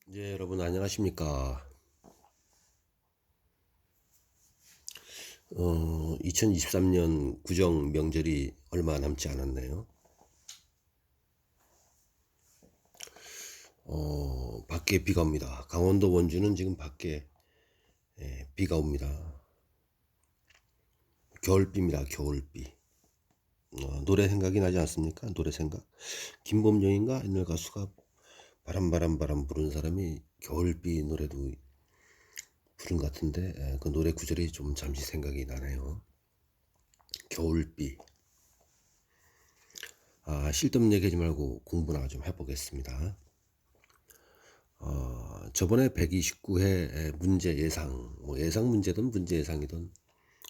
네, 여러분 안녕하십니까? 2023년 구정 명절이 얼마 남지 않았네요. 밖에 비가 옵니다. 강원도 원주는 지금 밖에 비가 옵니다. 겨울비입니다. 겨울비. 노래 생각이 나지 않습니까? 노래 생각. 김범용인가 옛날 가수가 바람 부른 사람이 겨울비 노래도 부른 것 같은데 그 노래 구절이 좀 잠시 생각이 나네요. 겨울비. 쓸데없는 얘기하지 말고 공부나 좀 해보겠습니다. 저번에 129회 문제 예상, 뭐 예상 문제든 문제 예상이든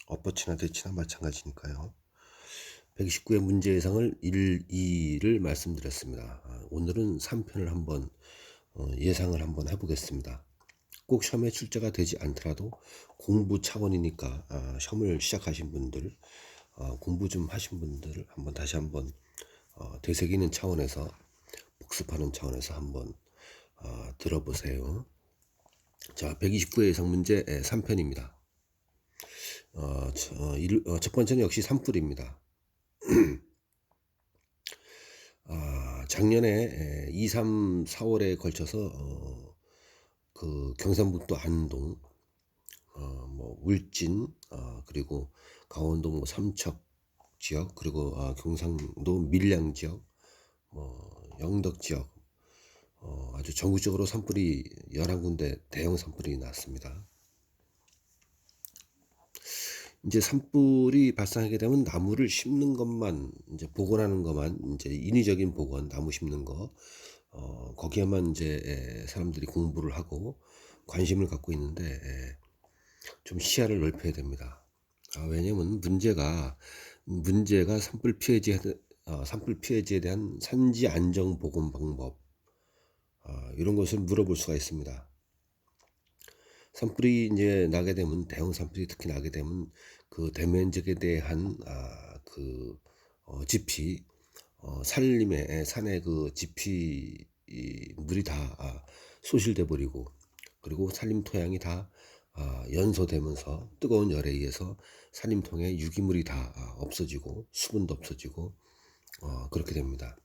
엇붙이나 대치나 마찬가지니까요. 129회 문제 예상을 1, 2를 말씀드렸습니다. 오늘은 3편을 한번 예상을 한번 해보겠습니다. 꼭 시험에 출제가 되지 않더라도 공부 차원이니까 시험을 시작하신 분들, 공부 좀 하신 분들 한번 다시 한번 되새기는 차원에서 복습하는 차원에서 한번 들어보세요. 자, 129회 예상 문제 3편입니다. 첫 번째는 역시 산불입니다. 작년에 2, 3, 4월에 걸쳐서 그 경상북도 안동, 뭐 울진, 그리고 강원도 뭐 삼척 지역, 그리고 경상도 밀양 지역, 뭐 영덕 지역, 아주 전국적으로 산불이 11군데 대형 산불이 났습니다. 이제 산불이 발생하게 되면 나무를 심는 것만 이제 복원하는 것만 이제 인위적인 복원, 나무 심는 거 거기에만 이제 사람들이 공부를 하고 관심을 갖고 있는데 좀 시야를 넓혀야 됩니다. 왜냐면 문제가 산불 피해지에 대한 산지 안정 복원 방법 이런 것을 물어볼 수가 있습니다. 산불이 이제 나게 되면 대형 산불이 특히 나게 되면 그 대면적에 대한 지피 산림에 산의 그 지피 물이 다 소실돼 버리고 그리고 산림 토양이 다 연소되면서 뜨거운 열에 의해서 산림통에 유기물이 다 없어지고 수분도 없어지고 그렇게 됩니다.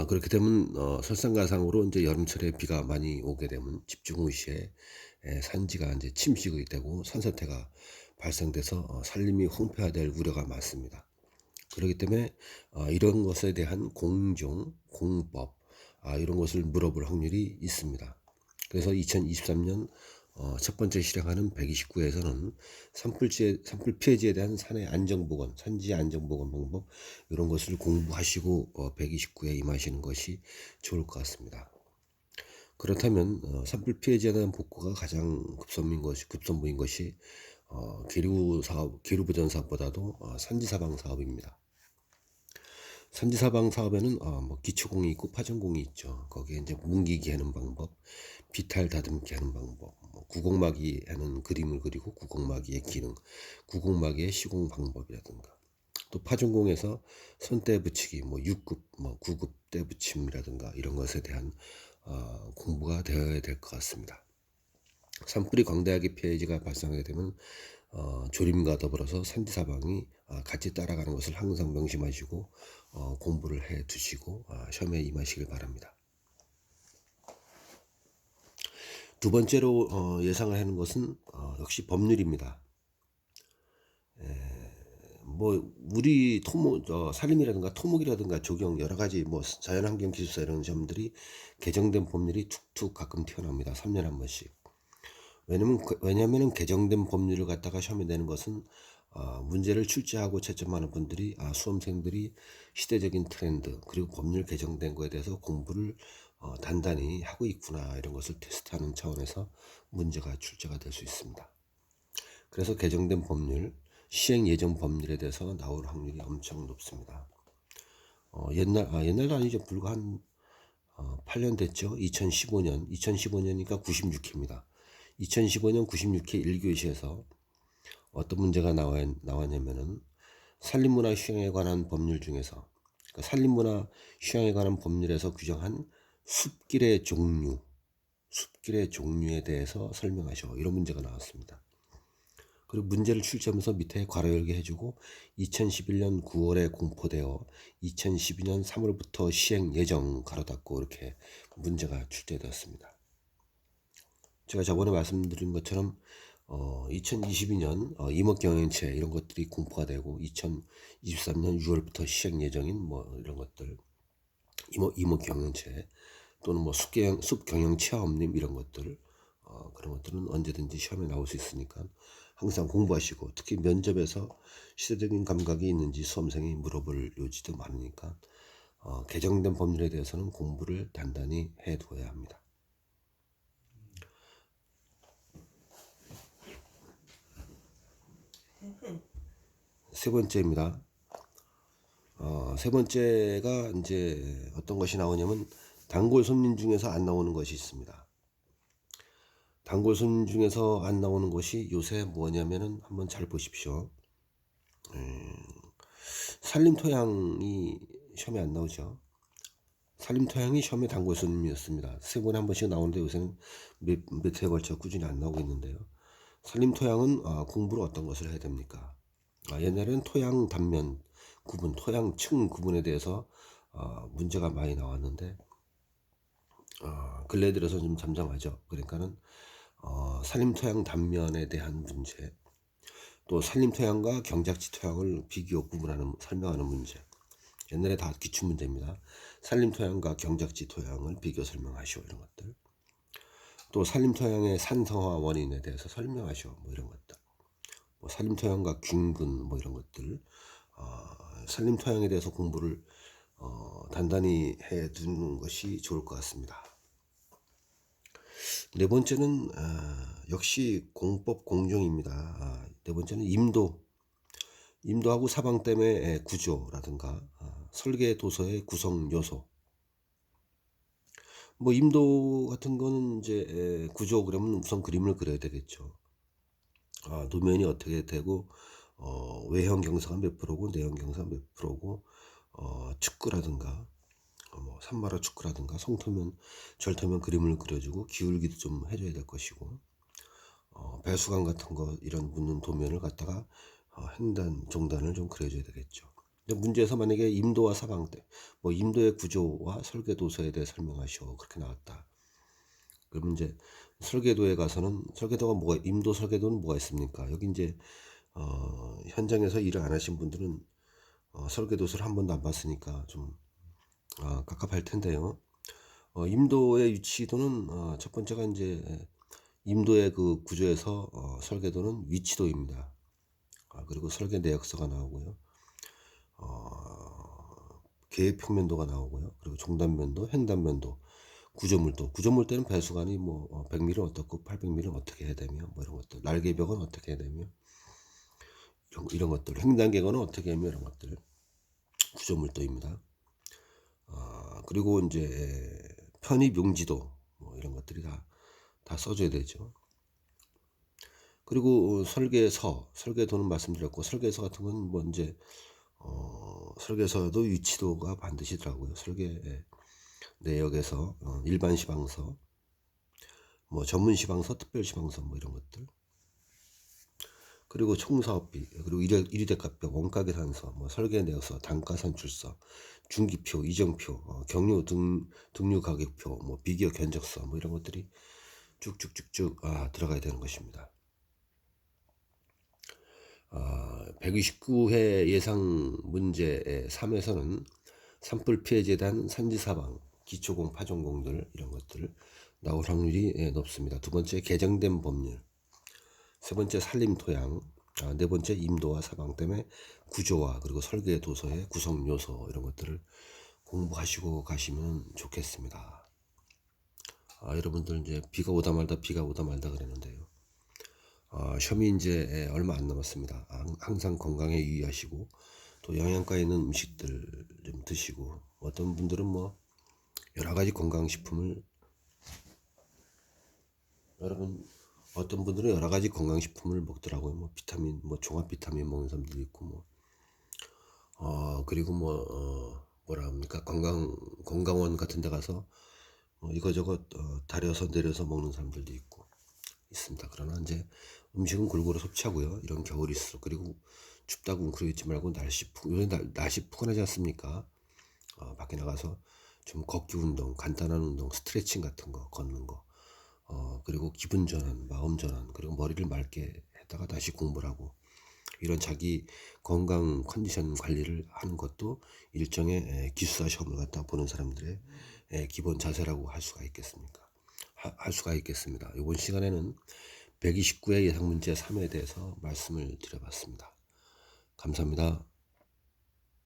그렇게 되면 설상가상으로 이제 여름철에 비가 많이 오게 되면 집중호우 시에 산지가 이제 침식이 되고 산사태가 발생돼서 산림이 황폐화될 우려가 많습니다. 그렇기 때문에 이런 것에 대한 공정, 공법 이런 것을 물어볼 확률이 있습니다. 그래서 2023년 첫 번째 실행하는 129에서는 산불 피해지에 대한 산의 안정보건, 산지 안정보건 방법 이런 것을 공부하시고 129에 임하시는 것이 좋을 것 같습니다. 그렇다면 산불 피해지에 대한 복구가 가장 급선무인 것이 계류보전 사업보다도 산지사방 사업입니다. 산지사방 사업에는 뭐 기초공이 있고 파전공이 있죠. 거기에 이제 뭉기기 하는 방법, 비탈 다듬기 하는 방법, 뭐 구곡마기 하는 그림을 그리고 구곡마기의 기능, 구곡마기의 시공 방법이라든가, 또 파전공에서 선대 붙이기, 뭐 6급, 뭐 9급 대 붙임이라든가 이런 것에 대한 공부가 되어야 될 것 같습니다. 산불이 광대하게 피해지가 발생하게 되면 조림과 더불어서 산지사방이 같이 따라가는 것을 항상 명심하시고 공부를 해 두시고 시험에 임하시길 바랍니다. 두 번째로 예상을 하는 것은 역시 법률입니다. 뭐 우리 산림이라든가 토목이라든가 조경 여러 가지 뭐 자연환경 기술사 이런 점들이 개정된 법률이 툭툭 가끔 튀어나옵니다. 3년에 한 번씩. 왜냐면은 개정된 법률을 갖다가 시험에 내는 것은 문제를 출제하고 채점하는 분들이 수험생들이 시대적인 트렌드 그리고 법률 개정된 거에 대해서 공부를 단단히 하고 있구나 이런 것을 테스트하는 차원에서 문제가 출제가 될 수 있습니다. 그래서 개정된 법률, 시행 예정 법률에 대해서 나올 확률이 엄청 높습니다. 옛날도 아니죠. 불과 한 8년 됐죠. 2015년이니까 96회입니다. 2015년 96회 1교시에서 어떤 문제가 나왔냐면은 산림문화 휴양에 관한 법률 중에서 산림문화 휴양에 관한 법률에서 규정한 숲길의 종류에 대해서 설명하셔. 이런 문제가 나왔습니다. 그리고 문제를 출제하면서 밑에 괄호 열기 해주고 2011년 9월에 공포되어 2012년 3월부터 시행 예정 가로 닫고 이렇게 문제가 출제되었습니다. 제가 저번에 말씀드린 것처럼 2022년 임업경영체 이런 것들이 공포가 되고 2023년 6월부터 시행 예정인 뭐 이런 것들 임업경영체 또는 뭐 숲경영 체험님 이런 것들 그런 것들은 언제든지 시험에 나올 수 있으니까 항상 공부하시고 특히 면접에서 시대적인 감각이 있는지 수험생이 물어볼 요지도 많으니까 개정된 법률에 대해서는 공부를 단단히 해두어야 합니다. 세 번째입니다. 세 번째가 이제 어떤 것이 나오냐면 단골 손님 중에서 안 나오는 것이 있습니다. 단골 손님 중에서 안 나오는 것이 요새 뭐냐면은 한번 잘 보십시오. 산림토양이 시험에 안 나오죠. 산림토양이 시험에 단골 손님이었습니다. 세 번에 한 번씩 나오는데 요새는 몇 회에 걸쳐 꾸준히 안 나오고 있는데요. 산림토양은 공부를 어떤 것을 해야 됩니까? 옛날에는 토양 단면 구분, 토양층 구분에 대해서 문제가 많이 나왔는데 근래 들어서 좀 잠잠하죠. 그러니까는 산림토양 단면에 대한 문제, 또 산림토양과 경작지 토양을 비교 구분하는 설명하는 문제. 옛날에 다 기출 문제입니다. 산림토양과 경작지 토양을 비교 설명하시오 이런 것들. 또 산림토양의 산성화 원인에 대해서 설명하시오 뭐 이런 것들. 뭐 산림토양과 균근 뭐 이런 것들. 산림토양에 대해서 공부를 단단히 해두는 것이 좋을 것 같습니다. 네 번째는 역시 공법 공정입니다. 네 번째는 임도하고 사방댐의 구조라든가 설계 도서의 구성 요소. 뭐 임도 같은 거는 이제 구조 그러면 우선 그림을 그려야 되겠죠. 노면이 어떻게 되고 외형 경사가 몇 프로고 내형 경사가 몇 프로고 축구라든가 뭐 산마루 축구라든가 성토면 절토면 그림을 그려주고 기울기도 좀 해줘야 될 것이고 배수관 같은 거 이런 묻는 도면을 갖다가 횡단 종단을 좀 그려줘야 되겠죠. 근데 문제에서 만약에 임도와 사방대 뭐 임도의 구조와 설계도서에 대해 설명하시오 그렇게 나왔다. 그럼 이제 설계도에 가서는 임도 설계도는 뭐가 있습니까? 여기 이제 현장에서 일을 안 하신 분들은 설계도서를 한 번도 안 봤으니까 좀 깝깝할 텐데요. 임도의 위치도는 첫 번째가 이제 임도의 그 구조에서 설계도는 위치도입니다. 그리고 설계 내역서가 나오고요. 계획평면도가 나오고요. 그리고 종단면도, 횡단면도, 구조물대는 배수관이 뭐 100mm 어떻고 800mm 어떻게 해야 되며 뭐 이런 것들, 날개벽은 어떻게 해야 되며 이런 것들, 횡단계건은 어떻게 하며 이런 것들 구조물도입니다. 그리고 이제 편입용지도 뭐 이런 것들이 다 써줘야 되죠. 그리고 설계도는 말씀드렸고 설계서 같은 건 뭐 이제 설계서도 위치도가 반드시더라고요. 설계 내역에서 일반 시방서, 뭐 전문 시방서, 특별 시방서 뭐 이런 것들. 그리고 총사업비, 그리고 일위대가격, 원가계산서, 뭐 설계 내역서, 단가 산출서, 중기표, 이정표, 경유 등유 가격표, 뭐 비교 견적서 뭐 이런 것들이 쭉쭉쭉쭉 들어가야 되는 것입니다. 129회 예상 문제 3에서는 산불 피해 재단 산지사방, 기초공, 파종공들 이런 것들 나올 확률이 높습니다. 두 번째 개정된 법률, 세 번째 산림토양, 네 번째 임도와 사방댐의 구조와 그리고 설계 도서의 구성 요소 이런 것들을 공부하시고 가시면 좋겠습니다. 여러분들 이제 비가 오다 말다 그랬는데요. 시험이 이제 얼마 안 남았습니다. 항상 건강에 유의하시고 또 영양가 있는 음식들 좀 드시고 어떤 분들은 뭐 여러 가지 건강식품을 어떤 분들은 여러 가지 건강식품을 먹더라고요. 뭐 비타민, 뭐 종합 비타민 먹는 사람들도 있고 뭐 그리고 뭐 뭐라 합니까 건강원 같은 데 가서 이거저것 다려서 내려서 먹는 사람들도 있습니다. 그러나 이제 음식은 골고루 섭취하고요. 이런 겨울일수록. 그리고 춥다고 웅크리고 있지 말고 요새 날씨 푸근하지 않습니까? 밖에 나가서 좀 걷기 운동, 간단한 운동, 스트레칭 같은 거, 걷는 거, 그리고 기분 전환, 마음 전환, 그리고 머리를 맑게 했다가 다시 공부를 하고, 이런 자기 건강 컨디션 관리를 하는 것도 일종의 기숙사 시험을 갖다 보는 사람들의 기본 자세라고 할 수가 있겠습니까? 할 수가 있겠습니다. 이번 시간에는 129의 예상 문제 3에 대해서 말씀을 드려봤습니다. 감사합니다.